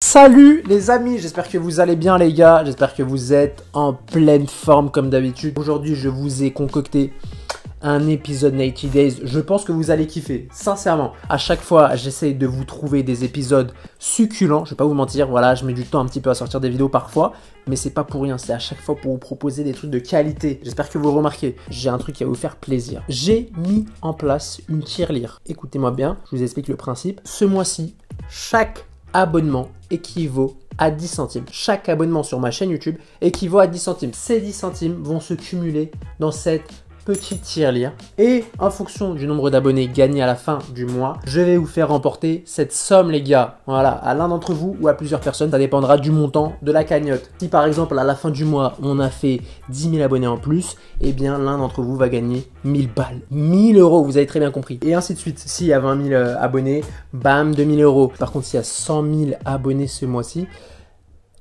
Salut les amis, j'espère que vous allez bien les gars, j'espère que vous êtes en pleine forme comme d'habitude. Aujourd'hui je vous ai concocté un épisode 90 Days, je pense que vous allez kiffer, sincèrement. À chaque fois j'essaye de vous trouver des épisodes succulents, je vais pas vous mentir, voilà, je mets du temps un petit peu à sortir des vidéos parfois, mais c'est pas pour rien, c'est à chaque fois pour vous proposer des trucs de qualité. J'espère que vous remarquez, j'ai un truc qui va vous faire plaisir. J'ai mis en place une tirelire, écoutez-moi bien, je vous explique le principe. Ce mois-ci, chaque abonnement équivaut à 10 centimes. Chaque abonnement sur ma chaîne YouTube équivaut à 10 centimes. Ces 10 centimes vont se cumuler dans cette petite tirelire. Et en fonction du nombre d'abonnés gagnés à la fin du mois, je vais vous faire remporter cette somme les gars. Voilà, à l'un d'entre vous ou à plusieurs personnes, ça dépendra du montant de la cagnotte. Si par exemple à la fin du mois, on a fait 10 000 abonnés en plus, eh bien l'un d'entre vous va gagner 1000 balles. 1000 euros, vous avez très bien compris. Et ainsi de suite. S'il y a 20 000 abonnés, bam, 2000 euros. Par contre, s'il y a 100 000 abonnés ce mois-ci,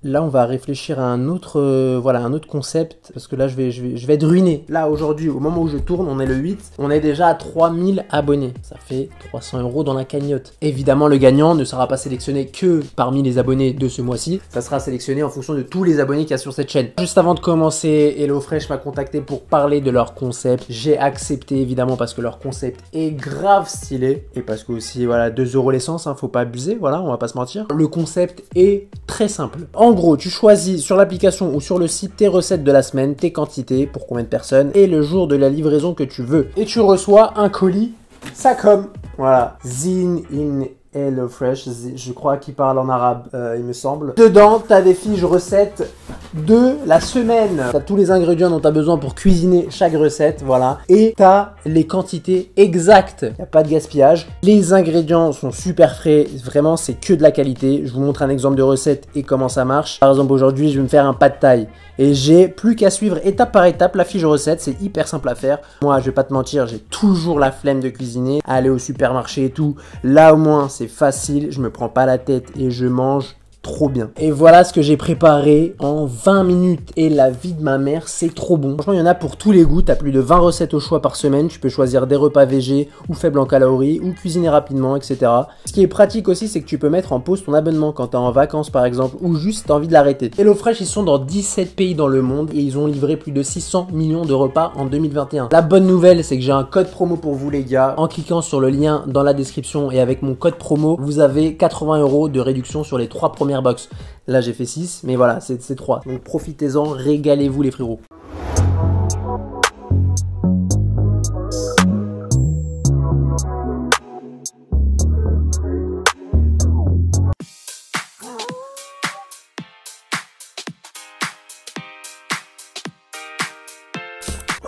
là, on va réfléchir à un autre, voilà, un autre concept, parce que là, je vais être ruiné. Là, aujourd'hui, au moment où je tourne, on est le 8, on est déjà à 3000 abonnés. Ça fait 300 euros dans la cagnotte. Évidemment, le gagnant ne sera pas sélectionné que parmi les abonnés de ce mois-ci. Ça sera sélectionné en fonction de tous les abonnés qu'il y a sur cette chaîne. Juste avant de commencer, HelloFresh m'a contacté pour parler de leur concept. J'ai accepté, évidemment, parce que leur concept est grave stylé. Et parce que aussi, voilà, 2 euros l'essence, hein, faut pas abuser, voilà, on va pas se mentir. Le concept est très simple. En gros, tu choisis sur l'application ou sur le site tes recettes de la semaine, tes quantités, pour combien de personnes, et le jour de la livraison que tu veux. Et tu reçois un colis, ça comme, voilà, Zine in HelloFresh, je crois qu'il parle en arabe, il me semble. Dedans, tu as des fiches recettes de la semaine. Tu as tous les ingrédients dont tu as besoin pour cuisiner chaque recette, voilà. Et tu as les quantités exactes. Il n'y a pas de gaspillage. Les ingrédients sont super frais. Vraiment, c'est que de la qualité. Je vous montre un exemple de recette et comment ça marche. Par exemple, aujourd'hui, je vais me faire un pad thai. Et j'ai plus qu'à suivre étape par étape la fiche recette. C'est hyper simple à faire. Moi, je vais pas te mentir, j'ai toujours la flemme de cuisiner. Aller au supermarché et tout. Là, au moins, c'est facile. Je me prends pas la tête et je mange trop bien. Et voilà ce que j'ai préparé en 20 minutes et la vie de ma mère, c'est trop bon. Franchement, il y en a pour tous les goûts. Tu as plus de 20 recettes au choix par semaine. Tu peux choisir des repas végés ou faibles en calories ou cuisiner rapidement, etc. Ce qui est pratique aussi, c'est que tu peux mettre en pause ton abonnement quand tu es en vacances par exemple ou juste tu as envie de l'arrêter. HelloFresh, ils sont dans 17 pays dans le monde et ils ont livré plus de 600 millions de repas en 2021. La bonne nouvelle, c'est que j'ai un code promo pour vous les gars. En cliquant sur le lien dans la description et avec mon code promo, vous avez 80 € de réduction sur les 3 premières box. Là j'ai fait 6, mais voilà, c'est 3. Donc profitez-en, régalez-vous les frérots.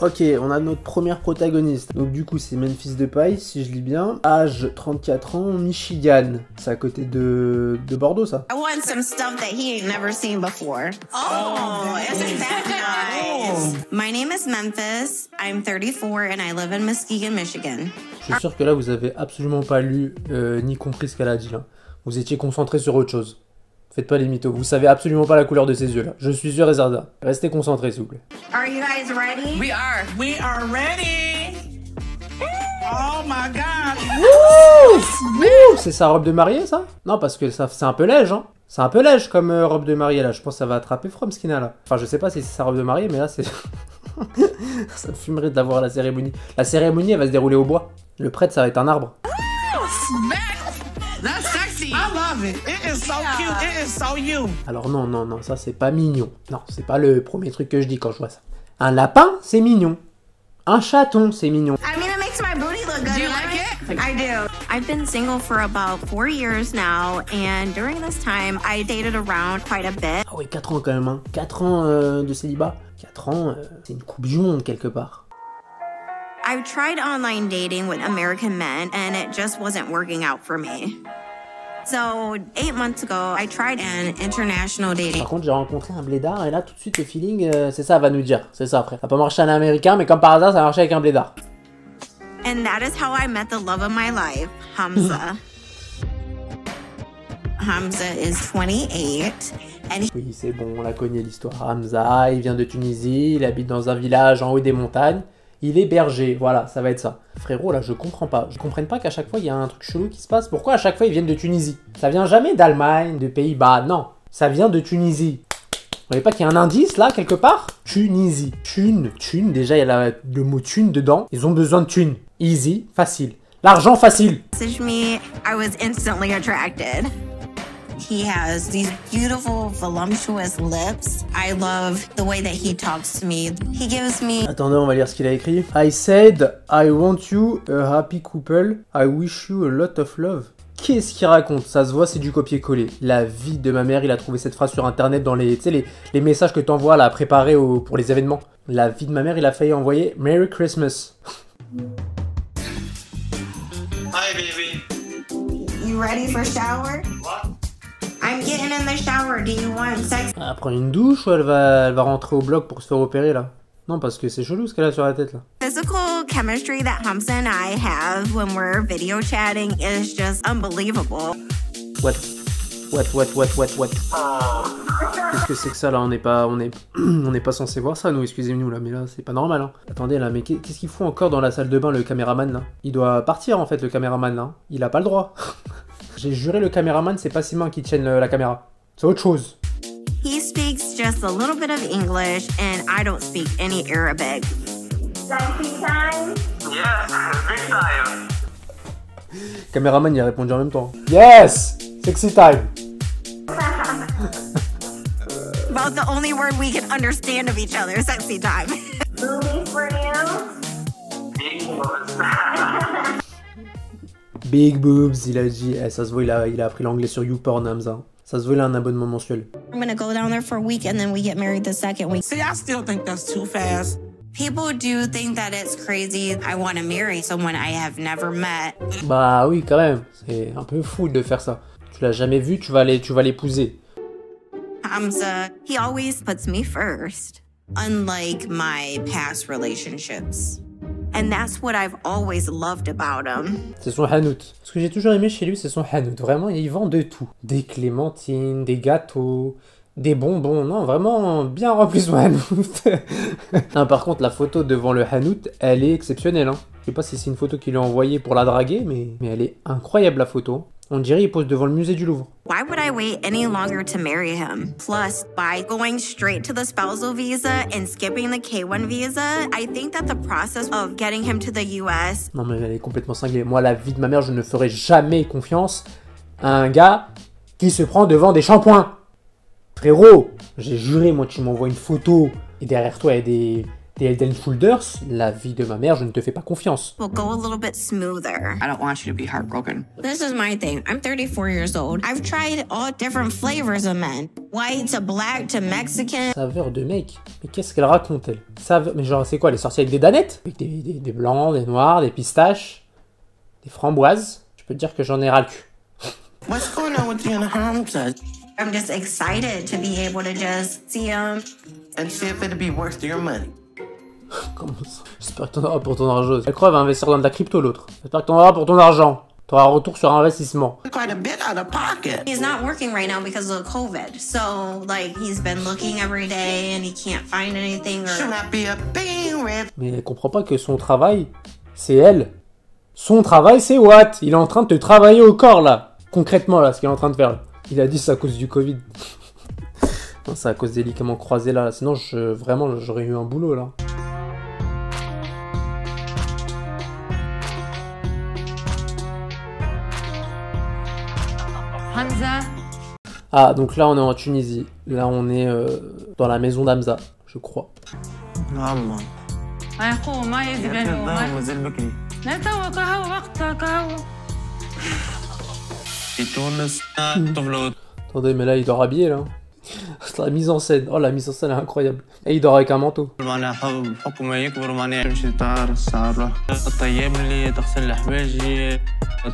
Ok, on a notre première protagoniste. Donc du coup, c'est Memphis Depay, si je lis bien. Âge 34 ans, Michigan. C'est à côté de Bordeaux, ça. I want some stuff that he ain't never seen before. Oh, isn't that nice? My name is Memphis. I'm 34 and I live in Muskegon, Michigan. Je suis sûr que là, vous avez absolument pas lu ni compris ce qu'elle a dit là. Vous étiez concentré sur autre chose. Faites pas les mythos, vous savez absolument pas la couleur de ses yeux là. Je suis sûr et certain. Restez concentrés s'il vous plaît. Are you guys ready? We are. We are ready. Oh my God. C'est sa robe de mariée ça? Non parce que ça c'est un peu léger hein. C'est un peu léger comme robe de mariée là. Je pense que ça va attraper From Skina là. Enfin je sais pas si c'est sa robe de mariée mais là c'est... ça me fumerait de la voir à la cérémonie. La cérémonie elle va se dérouler au bois. Le prêtre ça va être un arbre. That's sexy. I love it. It is so cute. It is so you. Alors non, non, non, ça c'est pas mignon. Non, c'est pas le premier truc que je dis quand je vois ça. Un lapin, c'est mignon. Un chaton, c'est mignon. I mean, it makes my booty look good. Do you like it? I do. I've been single for about 4 years now, and during this time, I dated around quite a bit. Ah oui, 4 ans quand même, hein. 4 ans de célibat. 4 ans, c'est une coupe du monde quelque part. I've tried online dating with American men, and it just wasn't working out for me. So, 8 months ago, I tried an international dating. Par contre, j'ai rencontré un blédard et là, tout de suite, le feeling, c'est ça, va nous dire. C'est ça, frère. Ça a pas marché avec un américain, mais comme par hasard, ça a marché avec un blédard. And that is how I met the love of my life, Hamza. Hamza is 28, and Oui, c'est bon, on la connaît l'histoire. Hamza, il vient de Tunisie, il habite dans un village en haut des montagnes. Il est berger, voilà, ça va être ça. Frérot, là, je comprends pas. Je comprends pas qu'à chaque fois, il y a un truc chelou qui se passe. Pourquoi à chaque fois, ils viennent de Tunisie? Ça vient jamais d'Allemagne, de Pays-Bas, non. Ça vient de Tunisie. Vous voyez pas qu'il y a un indice, là, quelque part? Tunisie. Thune, déjà, il y a le mot thune dedans. Ils ont besoin de thune. Easy, facile. L'argent facile. Messaged me, I was instantly attracted. He has these beautiful, voluptuous lips. I love the way that he talks to me. He gives me... Attendez, on va lire ce qu'il a écrit. I said, I want you a happy couple. I wish you a lot of love. Qu'est-ce qu'il raconte? Ça se voit, c'est du copier-coller. La vie de ma mère, il a trouvé cette phrase sur internet dans les messages que t'envoies là, préparés pour les événements. La vie de ma mère, il a failli envoyer Merry Christmas. Hi, baby. You ready for shower? What? I'm getting in the shower. Do you want sex? Elle prend une douche ou elle va rentrer au bloc pour se faire opérer là? Non, parce que c'est chelou ce qu'elle a sur la tête là. Physical chemistry that Hamza and I have when we're video chatting is just unbelievable. What? Qu'est-ce que c'est que ça là? On n'est pas censé voir ça nous, excusez-nous là, mais là c'est pas normal hein. Attendez là, mais qu'est-ce qu'il fout encore dans la salle de bain le caméraman là? Il doit partir en fait le caméraman là. Il a pas le droit. J'ai juré le caméraman c'est pas Simon qui tienne la caméra. C'est autre chose. He speaks just a little bit of English and I don't speak any Arabic. Sexy time? Yes, big time. Caméraman il a répondu en même temps. Yes! Sexy time! About the only word we can understand of each other, sexy time. Movies for you? Big ones. Big boobs, il a dit. Eh, ça se voit, il a appris l'anglais sur YouPorn, Hamza. Ça se voit, il a un abonnement mensuel. I'm gonna go down there for a week and then we get married the second week. See, I still think that's too fast. People do think that it's crazy. I want to marry someone I have never met. Bah oui, quand même. C'est un peu fou de faire ça. Tu l'as jamais vu, tu vas l'épouser. Hamza, he always puts me first, unlike my past relationships. And that's what I've always loved about him. C'est son hanout. Ce que j'ai toujours aimé chez lui, c'est son hanout. Vraiment, il vend de tout. Des clémentines, des gâteaux, des bonbons. Non, vraiment bien rempli son hanout. Non, par contre, la photo devant le hanout, elle est exceptionnelle. Hein. Je sais pas si c'est une photo qu'il a envoyée pour la draguer, mais elle est incroyable la photo. On dirait qu'il pose devant le musée du Louvre. Why would I wait any longer to marry him? Plus, by going straight to the spousal visa and skipping the K1 visa, I think that the process of getting him to the US... Non mais elle est complètement cinglée. Moi, la vie de ma mère, je ne ferai jamais confiance à un gars qui se prend devant des shampoings. Frérot, j'ai juré, moi, tu m'envoies une photo et derrière toi, il y a des Head and Shoulders. La vie de ma mère, je ne te fais pas confiance. Will go a little bit smoother. I don't want you to be heartbroken. This is my thing. I'm 34 years old. I've tried all different flavors of men. White to black to Mexican. Saveur de mec. Mais qu'est-ce qu'elle raconte, elle? Saveur... Mais genre, c'est quoi? Elle est sortie avec des danettes? Avec des blancs, des noirs, des pistaches, des framboises. Je peux te dire que j'en ai ras le cul. What's going on with you and Hamza? I'm just excited to be able to just see him. And see if it'd be worth your money. Comment ça? J'espère que t'en auras pour ton argent. Elle croit, elle va investir dans de la crypto, l'autre. J'espère que t'en auras pour ton argent. T'auras un retour sur investissement. Quite a bit out of pocket. He's not working right now because of COVID. So, like, he's been looking every day and he can't find anything or... Should not be a thing with... Mais elle comprend pas que son travail, c'est elle. Son travail, c'est what? Il est en train de te travailler au corps, là. Concrètement, là, ce qu'il est en train de faire. Là. Il a dit c'est à cause du Covid. Non, c'est à cause des ligaments croisés, là. Sinon, vraiment, j'aurais eu un boulot, là. Hamza. Ah, donc là, on est en Tunisie. Là, on est dans la maison d'Hamza, je crois. Allah. يا أخو ما يجي بينه وزي البكري. لا تو قهوة وقتها قهوة. في تونس طفلوا. Attendez, mais là, il dort habillé, là. C'est la mise en scène. Oh, la mise en scène est incroyable. Et il dort avec un manteau. معناها حكم ما يكبر معناها يمشي طار السهرة. الطيب اللي تغسل حوايجي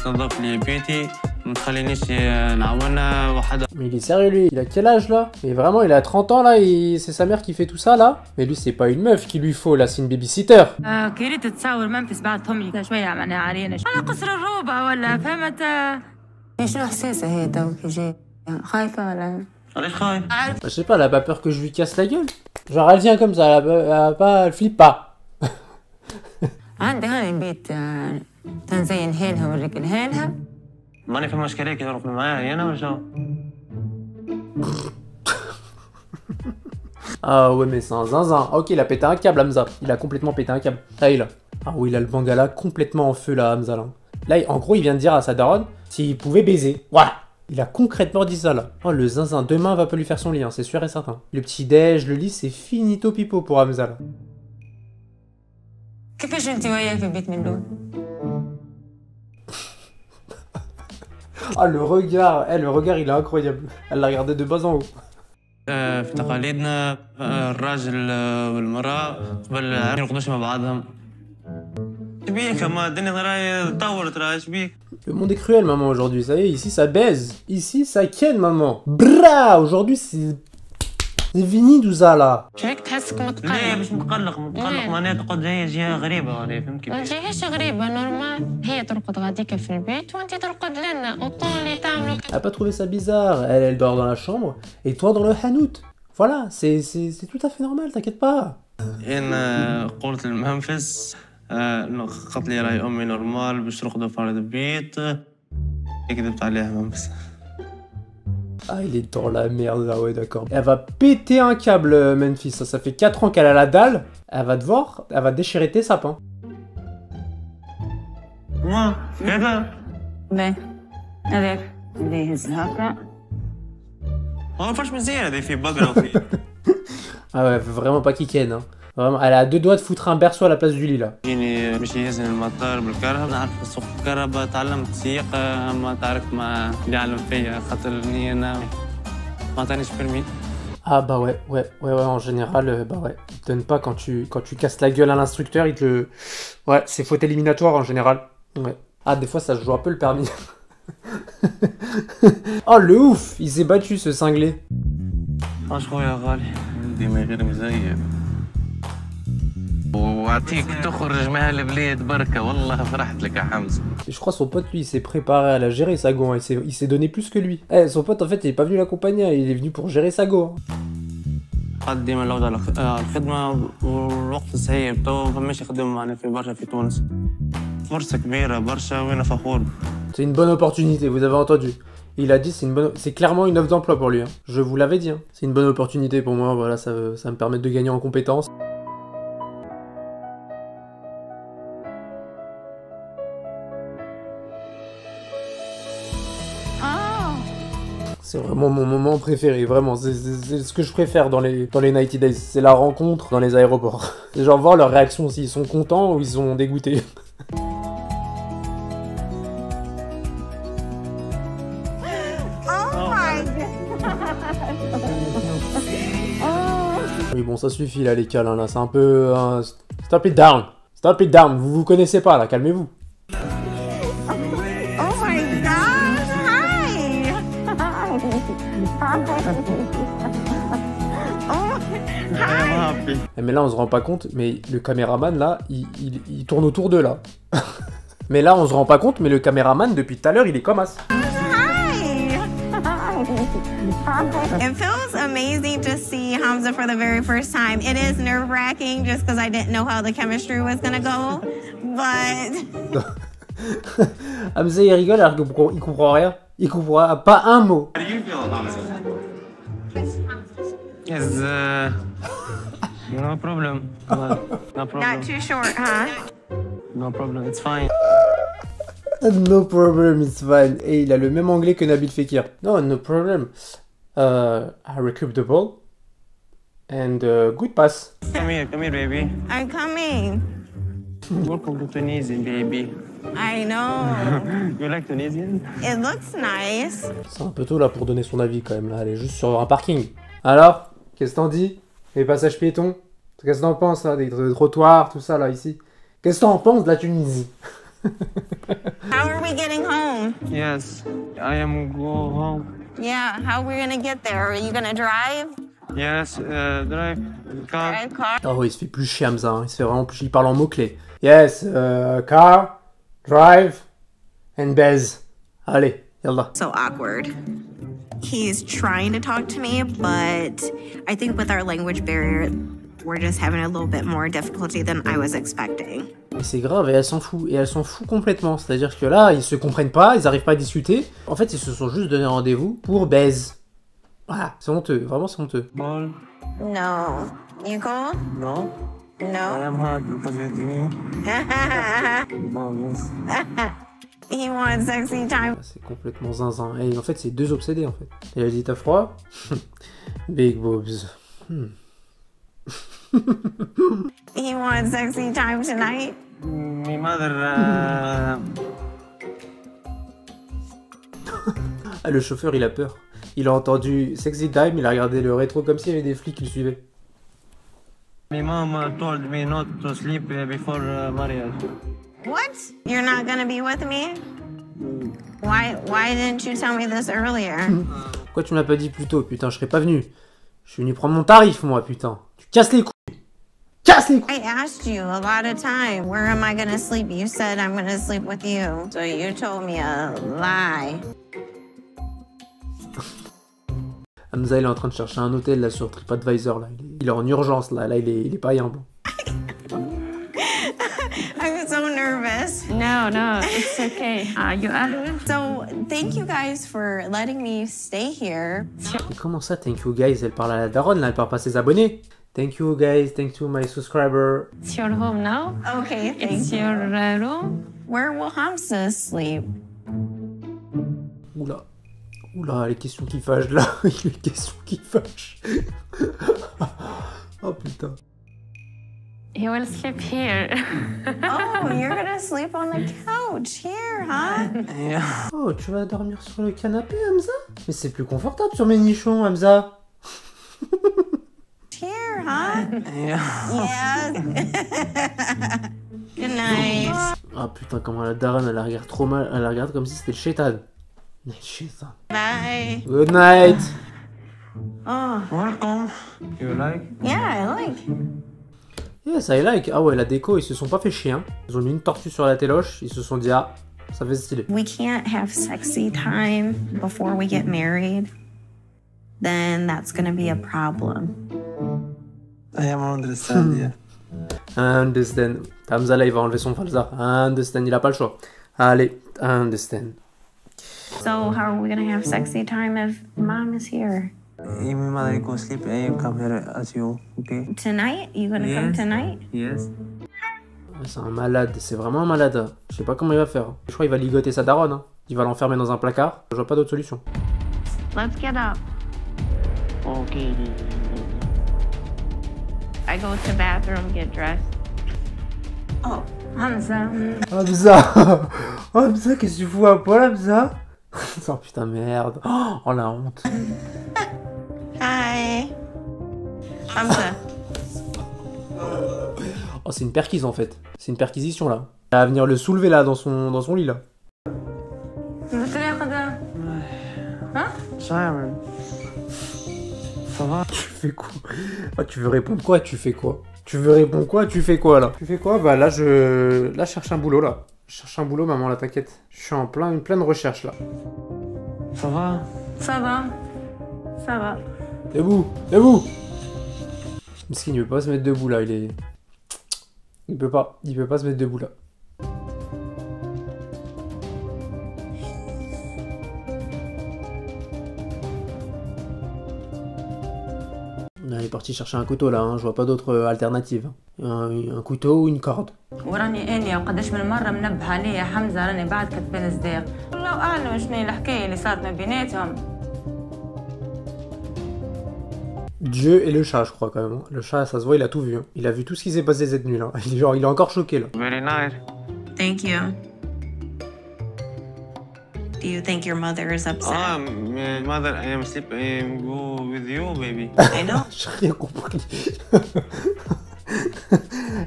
تنظف لي بيتي. ما تخلينيش نعاونها وحدها. Mais il est sérieux, lui. Il a quel âge, là? Mais vraiment, il a 30 ans, là. C'est sa mère qui fait tout ça, là. Mais lui, c'est pas une meuf qu'il lui faut, là. C'est une babysitter. كريت تصور منفس بعد طمي شوية معناها علينا على قصر الروبة ولا فهمت شنو احساسها هي تو كي جاي خايفه ولا علاش خايف؟ Je sais pas, elle a pas peur que je lui casse la gueule. Genre, elle vient comme ça, elle flippe pas. عندي هون البيت تنزين هيلها والرجل هيلها. ماني في مشكلة كده ركن معايا أنا ولا شو؟ Ah ouais, mais c'est un zinzin. Ok, il a pété un câble, Hamza. Il a complètement pété un câble. Ah, il a. Ah oui, il a le Bangala complètement en feu, là, Hamza. Là, en gros, il vient de dire à sa daronne s'il pouvait baiser. Ouais. Il a concrètement dit ça, là. Oh, le zinzin. Demain, va pas lui faire son lit, hein, c'est sûr et certain. Le petit déj, le lit, c'est finito pipo pour Hamza, là. كيفاش انت وياه في البيت من دون؟ Ah, le regard, il est incroyable. Elle l'a regardé de bas en haut. في تقاليدنا الراجل والمرأة قبل ما يرقدوش مع بعضهم. شبيك ما الدنيا راهي تطورت راهي شبيك. Le monde est cruel, maman, aujourd'hui. Ça y est, ici, ça baise. Ici, ça ken, maman. Bra! Aujourd'hui, c'est fini tout ça, là. شريك تحسك لا متقلق. مش متقلق معناها تقعد هي جهة غريبة ولا فهمت كيف؟ ما تجيهاش غريبة نورمال. هي ترقد غاديك في البيت وانت ترقد لنا وطولي تعملوا. Elle a pas trouvé ça bizarre. Elle dort dans la chambre et toi dans le hanout. Voilà, c'est tout à fait normal, t'inquiète pas. أنا قلت لمنفس قالت لي راهي أمي نورمال باش نرقدوا في هذا البيت. كذبت عليها منفس. Ah, il est dans la merde là, ouais, d'accord. Elle va péter un câble, Memphis. Ça fait 4 ans qu'elle a la dalle. Elle va déchirer tes sapins. ما كذا ليه؟ هذاك اللي يهزها هكا. ما فرش مزيان هذه في بقرة وفي. Ah ouais, vraiment pas kiken, hein. Vraiment, elle a à 2 doigts de foutre un berceau à la place du lit là. جيني باش يهزني المطار بالكرهبة نعرف سوق الكرهبة تعلمت سيق ما تعرف ما اللي علم فيا خاطرني أنا ما عطانيش permis. Ah bah ouais, en général, bah ouais. Il te donne pas quand tu casses la gueule à l'instructeur, il te... Ouais, c'est faute éliminatoire en général. Ouais. Ah, des fois ça se joue un peu le permis. Oh le ouf, il s'est battu ce cinglé. اش خويا غالي ديما غير مزيان وعطيك تخرج مع البلاد بركة والله فرحت لك يا حمزة. Et je crois son pote lui il s'est préparé à la gérer sa go, hein. Il s'est donné plus que lui. Eh, son pote en fait il est pas venu l'accompagner, il est venu pour gérer sa go. Hein. قد ديما العودة على الخدمة والوقت صعيب تو فماش يخدم معنا في برشا في تونس فرصة كبيرة برشا وأنا فخور. C'est une bonne opportunité, vous avez entendu. Il a dit c'est clairement une offre d'emploi pour lui. Hein. Je vous l'avais dit. Hein. C'est une bonne opportunité pour moi. Voilà, ça me permet de gagner en compétences. C'est vraiment mon moment préféré, vraiment. C'est ce que je préfère dans les 90 Days. C'est la rencontre dans les aéroports. C'est genre voir leur réaction, s'ils sont contents ou ils sont dégoûtés. Oui, bon, ça suffit là, les câlins, là. C'est un peu... Stop it down. Stop it down. Vous vous connaissez pas, là. Calmez-vous. Mais là on se rend pas compte, mais le caméraman là, il tourne autour d'eux là. Mais là on se rend pas compte, mais le caméraman depuis tout à l'heure il est comme as. It feels amazing to see Hamza for the very first time. It is nerve-wracking just because I didn't know how the chemistry was gonna go, but... Hamza il rigole alors qu'il comprend rien. Il comprend pas un mot. Yes, no problem. No problem. Not too short, huh? No problem, it's fine. No problem, it's fine. Et il a le même anglais que Nabil Fekir. No, no problem. I recoup the ball. And good pass. Come here, baby. I'm coming. Welcome to Tunisia, baby. I know. You like Tunisian? It looks nice. C'est un peu tôt là pour donner son avis quand même. Là, elle est juste sur un parking. Alors, qu'est-ce que t'en dis? Les passages piétons? Qu'est-ce que t'en penses là? Des trottoirs, tout ça là ici? Qu'est-ce que t'en penses de la Tunisie? How are we getting home? Yes, I am go home. Yeah, how are we gonna get there? Are you gonna drive? Yes, drive car. Drive car? Oh, il se fait plus chier Hamza, hein. Il se fait vraiment plus chier. Il parle en mots-clés. Yes, car, drive, and baise. Allez, yallah. So awkward. He's trying to talk to me, but I think with our language barrier, we're just having a little bit more difficulty than I was expecting. Et c'est grave, et elle s'en fout. Et elle s'en fout complètement. C'est-à-dire que là, ils se comprennent pas, ils arrivent pas à discuter. En fait, ils se sont juste donné rendez-vous pour baise. Voilà, c'est honteux. Vraiment, c'est honteux. Ball? No. You cool? No. I No. am hot because with me. Balls. He wants sexy time. C'est complètement zinzin. Et en fait, c'est deux obsédés, en fait. Et elle dit, t'as froid? Big boobs. He wants sexy time tonight. My mother. Ah, le chauffeur, il a peur. Il a entendu Sexy Time, il a regardé le rétro comme s'il y avait des flics qui le suivaient. My mom told me not to sleep before marriage. What? You're not gonna be with me? Why didn't you tell me this earlier? Pourquoi tu m'as pas dit plus tôt, putain, je serais pas venu. Je suis venu prendre mon tarif, moi, putain. Tu casses les couilles. Casse les couilles. I asked you a lot of time, where am I gonna sleep? You said I'm gonna sleep with you. So you told me a lie. Hamza, il est en train de chercher un hôtel là sur TripAdvisor là. Il est en urgence là. Là, il est pas rien bon. I'm so nervous. No, it's okay. You are. So thank you guys for letting me stay here. Mais comment ça, thank you guys? Elle parle à la daronne là, elle parle pas à ses abonnés. Thank you guys, thank you my subscriber. It's your home now. Okay, It's thank you. your room. Where will Hamza sleep? Oula. Oula, les questions qui fâchent là. Les questions qui fâchent. Oh putain. He will sleep here. Oh, you're gonna sleep on the couch here, huh? Yeah. Oh, tu vas dormir sur le canapé, Hamza? Mais c'est plus confortable sur mes nichons, Hamza. Here, huh? Yeah. Yeah. Good night. Ah putain, comment la daronne, elle la regarde trop mal. Elle la regarde comme si c'était le chétan. Le chétan. Bye. Good night. Oh, Welcome. You like? yeah, I like. Yes, I like. Ah ouais, la déco, ils se sont pas fait chier. Hein. Ils ont mis une tortue sur la téloche. Ils se sont dit, ah, ça fait stylé. We can't have sexy time before we get married. Then that's gonna be a problem. I am understand, yeah. Understand. Hamza là, il va enlever son falsa. Understand, il a pas le choix. Allez, understand. So how are we gonna have sexy time if mom is here? My mother go sleep and you come here as you, okay? Tonight? You gonna come Yes. tonight? Yes. C'est un malade, c'est vraiment un malade. Je sais pas comment il va faire. Je crois qu'il va ligoter sa daronne. Hein. Il va l'enfermer dans un placard. Je vois pas d'autre solution. Let's get up. Okay. I go to bathroom, get dressed. Oh, Hamza. Hamza. Hamza, qu'est-ce que tu fous à poil, Hamza? Oh putain, merde. Oh la honte. hi. Hamza. Oh, c'est une perquise en fait. C'est une perquisition là. Elle va venir le soulever là dans son lit là. Simon. Ça va? Tu fais quoi? Ah, tu veux répondre quoi? Tu fais quoi? Tu veux répondre quoi? Tu fais quoi là? Tu fais quoi? Bah là je cherche un boulot là. Je cherche un boulot, maman là, t'inquiète. Je suis en pleine recherche là. Ça va? Ça va. Ça va. Debout! Debout! Miskin, il veut pas se mettre debout là, il peut pas se mettre debout là. Là, il est parti chercher un couteau là, hein. Je vois pas d'autre alternative. Un couteau ou une corde. وراني اني وقداش من مره منبه عليه يا حمزه راني بعد كتبان صديق. الله اعلم شنو هي الحكايه اللي صارت ما بيناتهم. Dieu et le chat, je crois quand même. Le chat, ça se voit, il a tout vu. Hein. Il a vu tout ce qui s'est passé cette nuit là. Il est encore choqué là. Very nice. Thank you. Do you think your mother is upset? My mother, I am sleep. I am go with you, baby. I know. J'ai rien compris.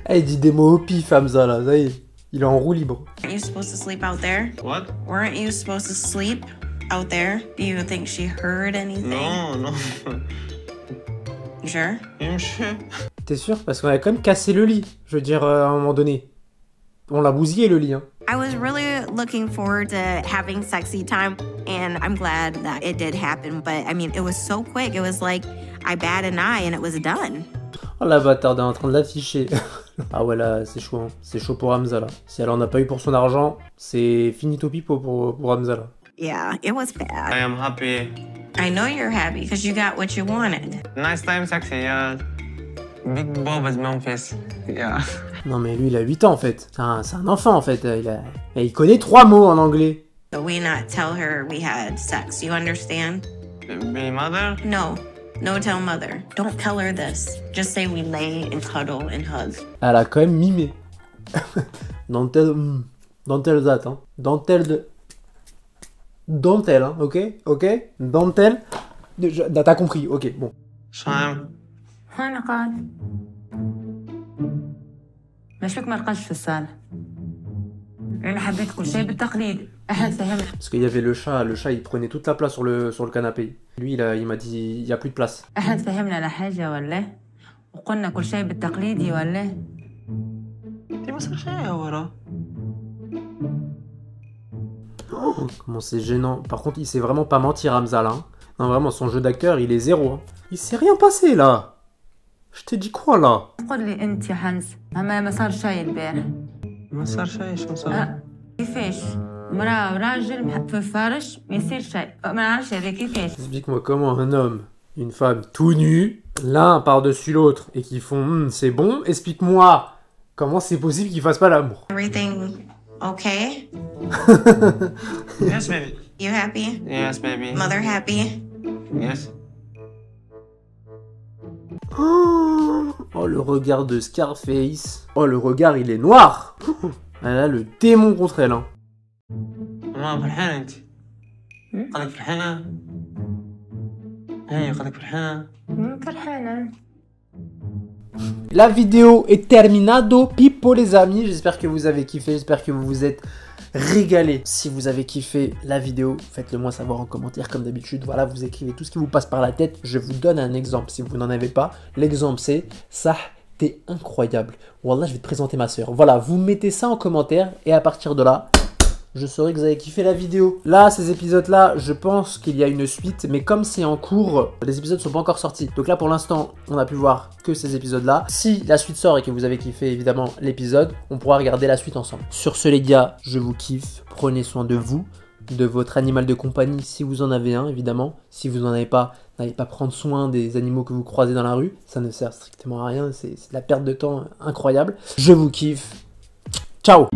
Il dit des mots au pif, Hamza là, ça y est. Il est en roue libre. Aren't you supposed to sleep out there? What? Weren't you supposed to sleep out there? Do you think she heard anything? No. You sure? I'm sure. T'es sûr? Parce qu'on a quand même cassé le lit. Je veux dire, à un moment donné. On l'a bousillé le lit, hein. I was really looking forward to having sexy time, and I'm glad that it did happen. But I mean, it was so quick. It was like I bat an eye and it was done. Oh la bâtarde est en train de l'afficher. Ah ouais là c'est chaud, hein. C'est chaud pour Hamza là. Si elle en a pas eu pour son argent, c'est finito pipo pour Hamza là. Yeah, it was I bad. am happy. I know you're happy because you got what you wanted. Nice time sexy, yeah. Big Boba's Memphis. Yeah. Non mais lui il a 8 ans en fait. C'est un enfant en fait. Il connaît 3 mots en anglais. So we not tell her we had sex, you understand? Be mother? No, no tell mother. Don't tell her this. Just say we lay and cuddle and hug. Elle a quand même mimé. Don't tell that, hein. Don't tell, hein, ok? Ok? Don't tell. T'as compris, ok, bon. Shame. وين قاعد؟ ليش بك ما رقدش في الصالة؟ أنا حبيت كل شيء بالتقليد، أحد فهمنا. Parce qu'il y avait le chat il prenait toute la place sur le canapé. Lui, il m'a dit, il y a plus de place. أحد فهمنا على حاجة ولا؟ وقلنا كل شيء بالتقليدي ولا؟ دي ما صار شيء ورا. Oh, comment c'est gênant. Par contre, il sait vraiment pas mentir, Hamza, là. Hein. Non, vraiment, son jeu d'acteur, il est 0. Hein. Il s'est rien passé, là. Je t'ai dit quoi, là? قل لي أنت يا حمز، ما صار شيء البارح. ما صار شيء شو صار؟ كيفاش؟ مرأة وراجل في الفرش ما يصير شيء، ما نعرفش هذا كيفاش. Explique-moi comment un homme, une femme tout nus, l'un par-dessus l'autre, et qui font c'est bon. Explique-moi comment c'est possible qu'ils fassent pas l'amour. Everything okay? Yes, baby. You happy? Yes, baby. Mother happy? Yes. Oh, le regard de Scarface. Oh, le regard, il est noir. Elle a le démon contre elle. Hein. ماما فرحانة أنت؟ قلبك فرحانة؟ هي قلبك فرحانة؟ فرحانة. La vidéo est terminado, pipo les amis. J'espère que vous avez kiffé, j'espère que vous vous êtes régalé. Si vous avez kiffé la vidéo, faites-le moi savoir en commentaire comme d'habitude. Voilà, vous écrivez tout ce qui vous passe par la tête. Je vous donne un exemple si vous n'en avez pas. L'exemple c'est ça, t'es incroyable. Wallah, je vais te présenter ma soeur. Voilà, vous mettez ça en commentaire et à partir de là, je saurai que vous avez kiffé la vidéo. Là, ces épisodes-là, je pense qu'il y a une suite, mais comme c'est en cours, les épisodes ne sont pas encore sortis. Donc là, pour l'instant, on a pu voir que ces épisodes-là. Si la suite sort et que vous avez kiffé, évidemment, l'épisode, on pourra regarder la suite ensemble. Sur ce, les gars, je vous kiffe. Prenez soin de vous, de votre animal de compagnie, si vous en avez un, évidemment. Si vous n'en avez pas, n'allez pas prendre soin des animaux que vous croisez dans la rue. Ça ne sert strictement à rien. C'est de la perte de temps incroyable. Je vous kiffe. Ciao!